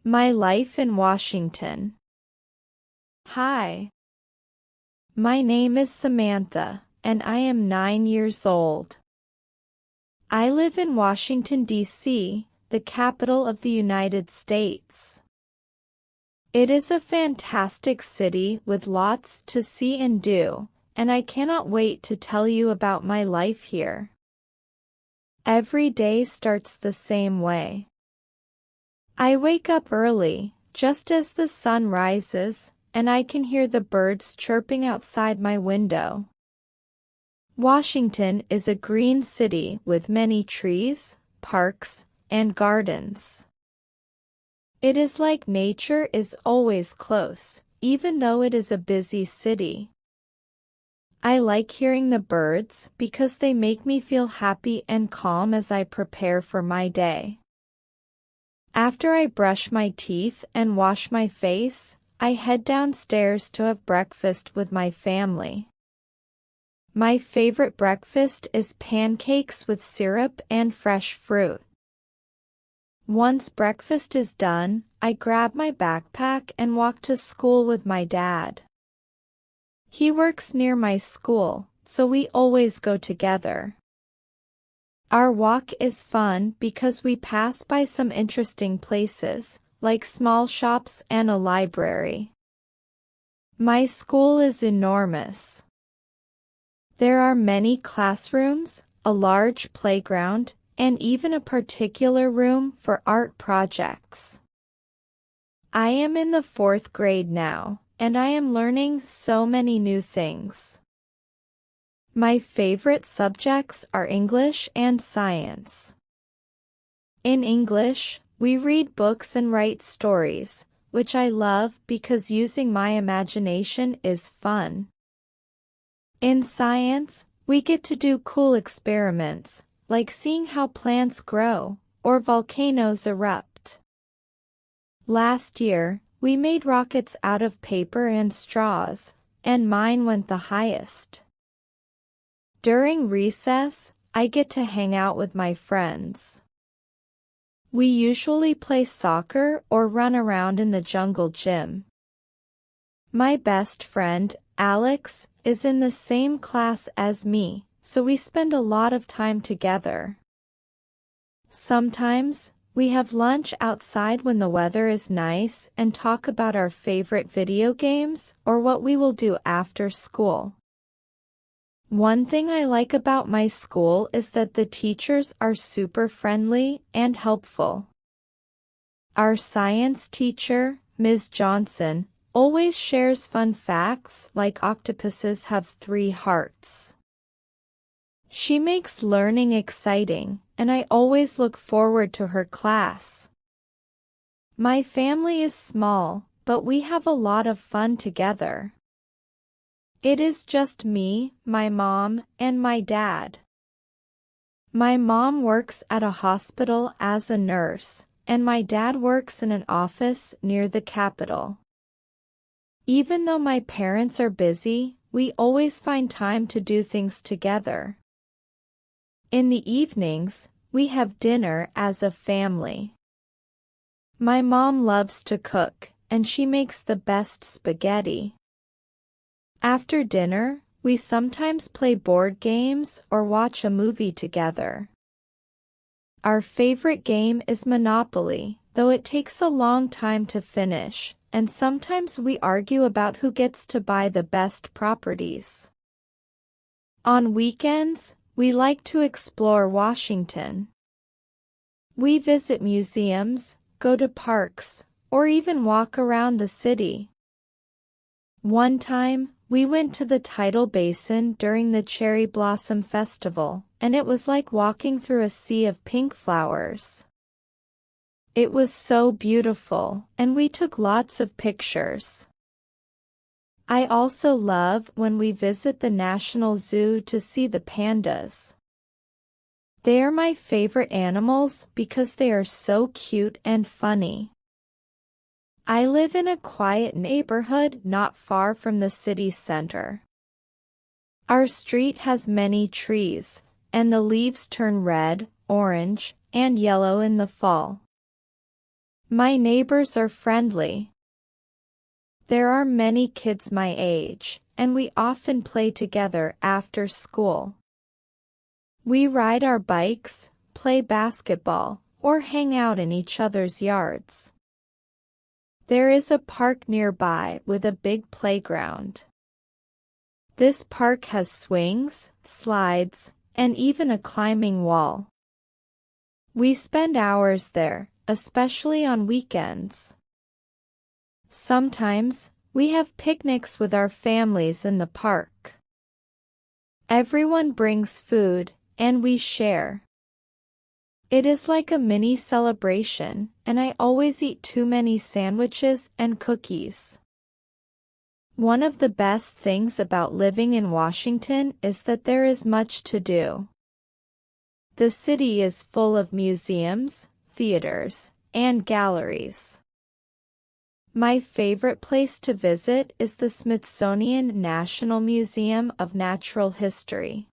My life in Washington. Hi. My name is Samantha, and I am 9 years old. I live in Washington, D.C., the capital of the United States. It is a fantastic city with lots to see and do, and I cannot wait to tell you about my life here. Every day starts the same way. I wake up early, just as the sun rises, and I can hear the birds chirping outside my window. Washington is a green city with many trees, parks, and gardens. It is like nature is always close, even though it is a busy city. I like hearing the birds because they make me feel happy and calm as I prepare for my day. After I brush my teeth and wash my face, I head downstairs to have breakfast with my family. My favorite breakfast is pancakes with syrup and fresh fruit. Once breakfast is done, I grab my backpack and walk to school with my dad. He works near my school, so we always go together. Our walk is fun because we pass by some interesting places, like small shops and a library. My school is enormous. There are many classrooms, a large playground, and even a particular room for art projects. I am in the 4th grade now, and I am learning so many new things. My favorite subjects are English and science. In English, we read books and write stories, which I love because using my imagination is fun. In science, we get to do cool experiments, like seeing how plants grow, or volcanoes erupt. Last year, we made rockets out of paper and straws, and mine went the highest. During recess, I get to hang out with my friends. We usually play soccer or run around in the jungle gym. My best friend, Alex, is in the same class as me, so we spend a lot of time together. Sometimes, we have lunch outside when the weather is nice and talk about our favorite video games or what we will do after school. One thing I like about my school is that the teachers are super friendly and helpful. Our science teacher, Ms. Johnson, always shares fun facts like octopuses have 3 hearts. She makes learning exciting, and I always look forward to her class. My family is small, but we have a lot of fun together. It is just me, my mom, and my dad. My mom works at a hospital as a nurse, and my dad works in an office near the Capitol. Even though my parents are busy, we always find time to do things together. In the evenings, we have dinner as a family. My mom loves to cook, and she makes the best spaghetti. After dinner, we sometimes play board games or watch a movie together. Our favorite game is Monopoly, though it takes a long time to finish, and sometimes we argue about who gets to buy the best properties. On weekends, we like to explore Washington. We visit museums, go to parks, or even walk around the city. One time, we went to the Tidal Basin during the Cherry Blossom Festival, and it was like walking through a sea of pink flowers. It was so beautiful, and we took lots of pictures. I also love when we visit the National Zoo to see the pandas. They are my favorite animals because they are so cute and funny. I live in a quiet neighborhood not far from the city center. Our street has many trees, and the leaves turn red, orange, and yellow in the fall. My neighbors are friendly. There are many kids my age, and we often play together after school. We ride our bikes, play basketball, or hang out in each other's yards. There is a park nearby with a big playground. This park has swings, slides, and even a climbing wall. We spend hours there, especially on weekends. Sometimes, we have picnics with our families in the park. Everyone brings food, and we share. It is like a mini celebration, and I always eat too many sandwiches and cookies. One of the best things about living in Washington is that there is much to do. The city is full of museums, theaters, and galleries. My favorite place to visit is the Smithsonian National Museum of Natural History.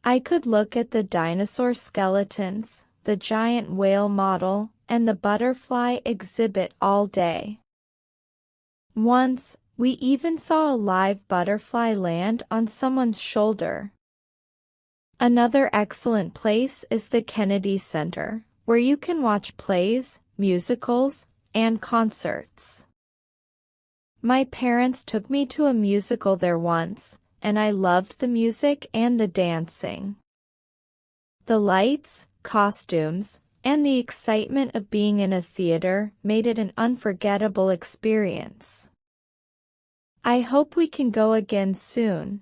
I could look at the dinosaur skeletons, the giant whale model, and the butterfly exhibit all day. Once, we even saw a live butterfly land on someone's shoulder. Another excellent place is the Kennedy Center, where you can watch plays, musicals, and concerts. My parents took me to a musical there once, and I loved the music and the dancing. The lights, costumes, and the excitement of being in a theater made it an unforgettable experience. I hope we can go again soon.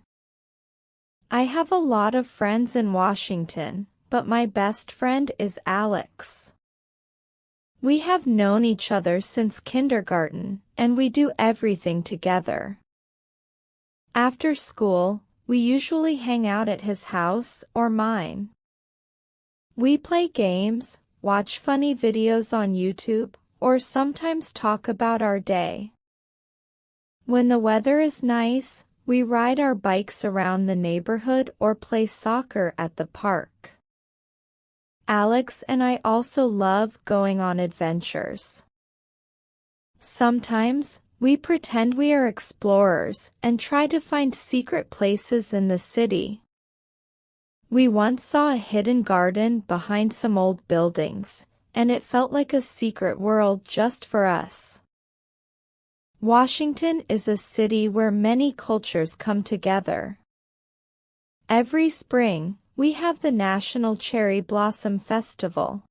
I have a lot of friends in Washington, but my best friend is Alex. We have known each other since kindergarten, and we do everything together. After school, we usually hang out at his house or mine. We play games, watch funny videos on YouTube, or sometimes talk about our day. When the weather is nice, we ride our bikes around the neighborhood or play soccer at the park. Alex and I also love going on adventures. Sometimes, we pretend we are explorers and try to find secret places in the city. We once saw a hidden garden behind some old buildings, and it felt like a secret world just for us. Washington is a city where many cultures come together. Every spring, we have the National Cherry Blossom Festival.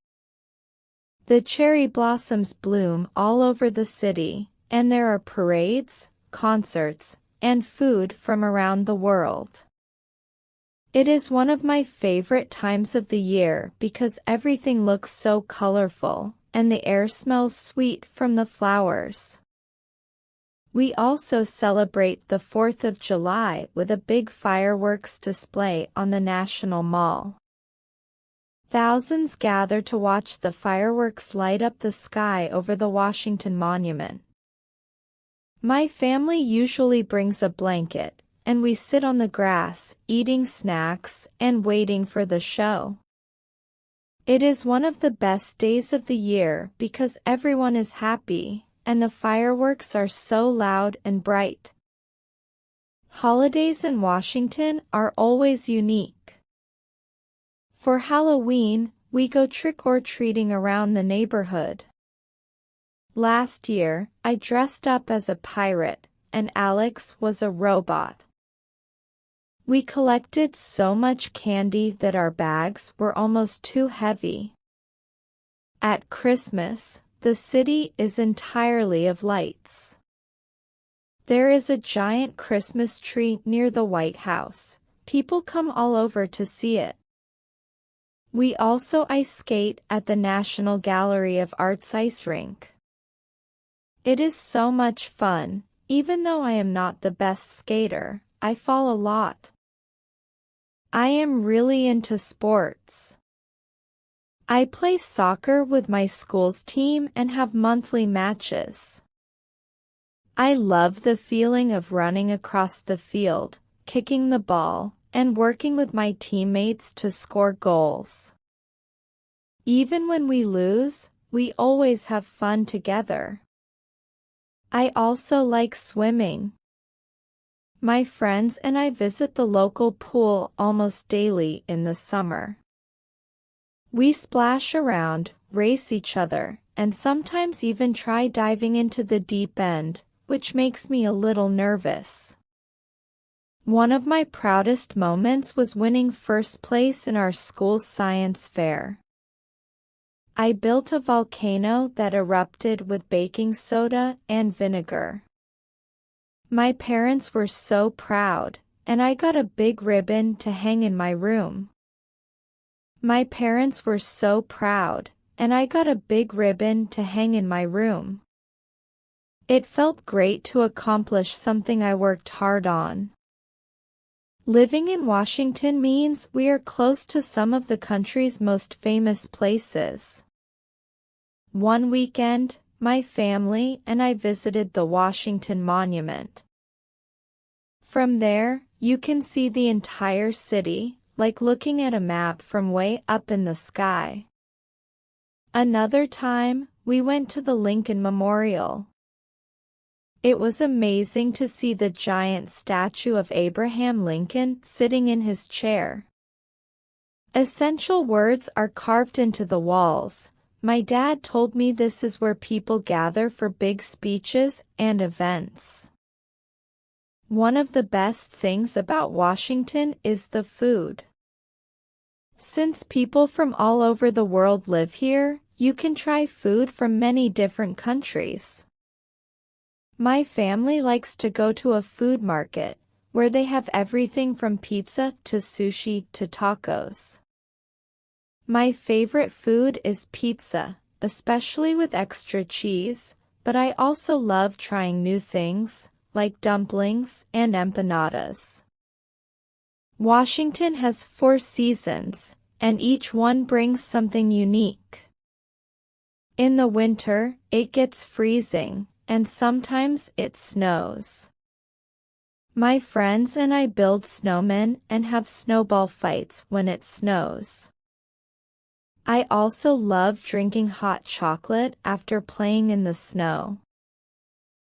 The cherry blossoms bloom all over the city, and there are parades, concerts, and food from around the world. It is one of my favorite times of the year because everything looks so colorful, and the air smells sweet from the flowers. We also celebrate the 4th of July with a big fireworks display on the National Mall. Thousands gather to watch the fireworks light up the sky over the Washington Monument. My family usually brings a blanket, and we sit on the grass, eating snacks and waiting for the show. It is one of the best days of the year because everyone is happy, and the fireworks are so loud and bright. Holidays in Washington are always unique. For Halloween, we go trick-or-treating around the neighborhood. Last year, I dressed up as a pirate, and Alex was a robot. We collected so much candy that our bags were almost too heavy. At Christmas, the city is entirely of lights. There is a giant Christmas tree near the White House. People come all over to see it. We also ice skate at the National Gallery of Art's ice rink. It is so much fun. Even though I am not the best skater, I fall a lot. I am really into sports. I play soccer with my school's team and have monthly matches. I love the feeling of running across the field, kicking the ball, and working with my teammates to score goals. Even when we lose, we always have fun together. I also like swimming. My friends and I visit the local pool almost daily in the summer. We splash around, race each other, and sometimes even try diving into the deep end, which makes me a little nervous. One of my proudest moments was winning first place in our school's science fair. I built a volcano that erupted with baking soda and vinegar. My parents were so proud, and I got a big ribbon to hang in my room. My parents were so proud, and I got a big ribbon to hang in my room. It felt great to accomplish something I worked hard on. Living in Washington means we are close to some of the country's most famous places. One weekend, my family and I visited the Washington Monument. From there, you can see the entire city, like looking at a map from way up in the sky. Another time, we went to the Lincoln Memorial. It was amazing to see the giant statue of Abraham Lincoln sitting in his chair. Essential words are carved into the walls. My dad told me this is where people gather for big speeches and events. One of the best things about Washington is the food. Since people from all over the world live here, you can try food from many different countries. My family likes to go to a food market, where they have everything from pizza to sushi to tacos. My favorite food is pizza, especially with extra cheese, but I also love trying new things, like dumplings and empanadas. Washington has 4 seasons, and each one brings something unique. In the winter, it gets freezing, and sometimes it snows. My friends and I build snowmen and have snowball fights when it snows. I also love drinking hot chocolate after playing in the snow.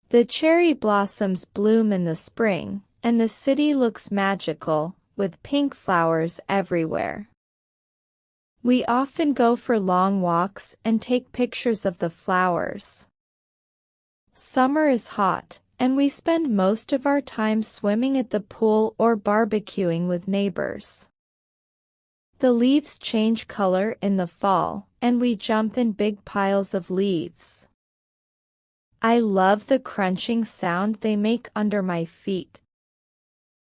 The cherry blossoms bloom in the spring, and the city looks magical, with pink flowers everywhere. We often go for long walks and take pictures of the flowers. Summer is hot, and we spend most of our time swimming at the pool or barbecuing with neighbors. The leaves change color in the fall, and we jump in big piles of leaves. I love the crunching sound they make under my feet.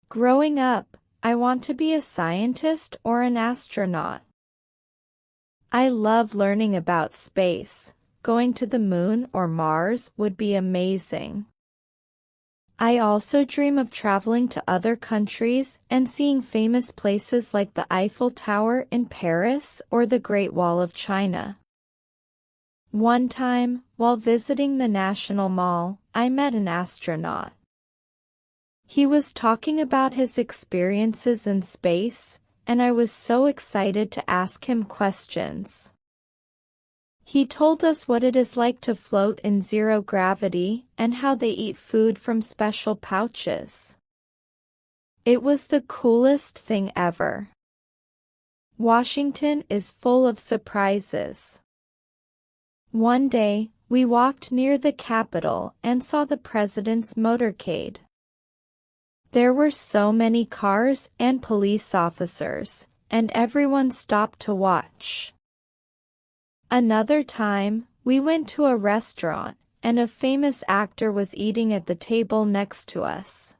Growing up, I want to be a scientist or an astronaut. I love learning about space. Going to the moon or Mars would be amazing. I also dream of traveling to other countries and seeing famous places like the Eiffel Tower in Paris or the Great Wall of China. One time, while visiting the National Mall, I met an astronaut. He was talking about his experiences in space, and I was so excited to ask him questions. He told us what it is like to float in zero gravity and how they eat food from special pouches. It was the coolest thing ever. Washington is full of surprises. One day, we walked near the Capitol and saw the president's motorcade. There were so many cars and police officers, and everyone stopped to watch. Another time, we went to a restaurant, and a famous actor was eating at the table next to us.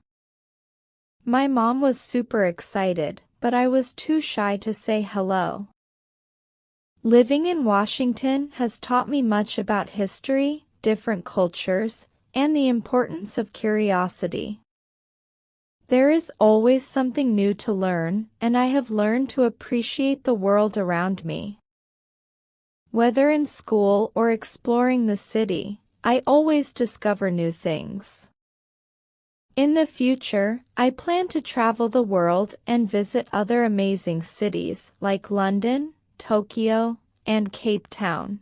My mom was super excited, but I was too shy to say hello. Living in Washington has taught me much about history, different cultures, and the importance of curiosity. There is always something new to learn, and I have learned to appreciate the world around me. Whether in school or exploring the city, I always discover new things. In the future, I plan to travel the world and visit other amazing cities like London, Tokyo, and Cape Town.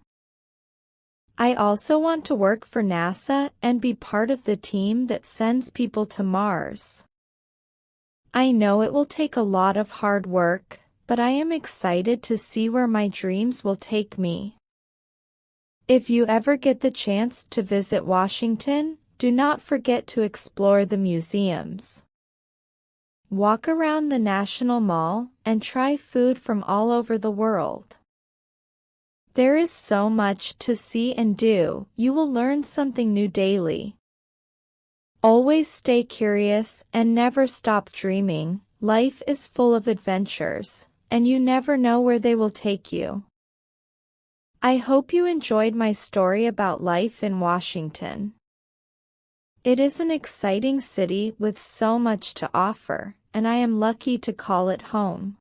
I also want to work for NASA and be part of the team that sends people to Mars. I know it will take a lot of hard work, but I am excited to see where my dreams will take me. If you ever get the chance to visit Washington, do not forget to explore the museums. Walk around the National Mall and try food from all over the world. There is so much to see and do, you will learn something new daily. Always stay curious and never stop dreaming. Life is full of adventures, and you never know where they will take you. I hope you enjoyed my story about life in Washington. It is an exciting city with so much to offer, and I am lucky to call it home.